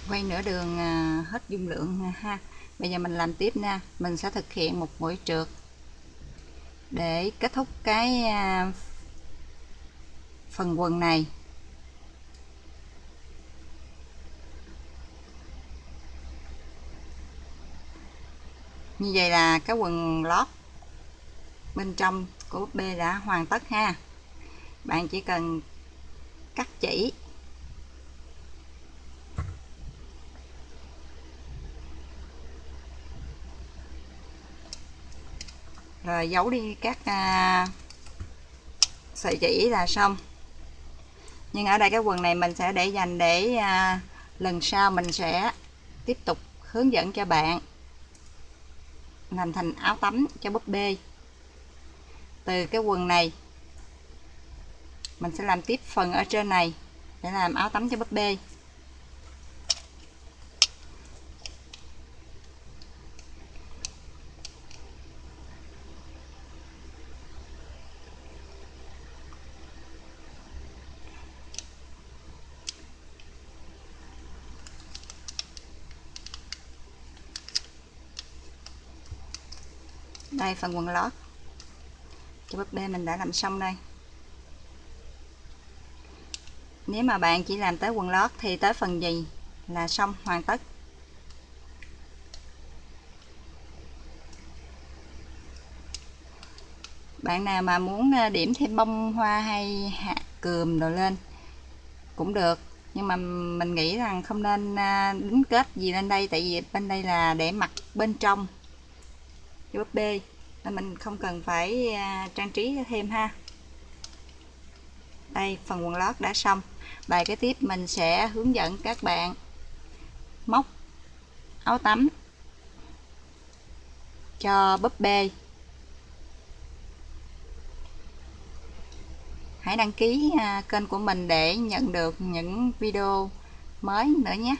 Quay nửa đường hết dung lượng ha. Bây giờ mình làm tiếp nha. Mình sẽ thực hiện một mũi trượt để kết thúc cái phần quần này. Như vậy là cái quần lót bên trong của búp bê đã hoàn tất ha. Bạn chỉ cần cắt chỉ rồi giấu đi các sợi chỉ là xong. Nhưng ở đây cái quần này mình sẽ để dành để lần sau mình sẽ tiếp tục hướng dẫn cho bạn làm thành áo tắm cho búp bê. Từ cái quần này mình sẽ làm tiếp phần ở trên này để làm áo tắm cho búp bê. Đây, phần quần lót cho búp bê mình đã làm xong đây. Nếu mà bạn chỉ làm tới quần lót thì tới phần gì là xong, hoàn tất. Bạn nào mà muốn điểm thêm bông hoa hay hạt cườm đồ lên cũng được, nhưng mà mình nghĩ rằng không nên đính kết gì lên đây, tại vì bên đây là để mặc bên trong cho búp bê nên mình không cần phải trang trí thêm ha. Đây, phần quần lót đã xong. Bài kế tiếp mình sẽ hướng dẫn các bạn móc áo tắm cho búp bê. Hãy đăng ký kênh của mình để nhận được những video mới nữa nhé.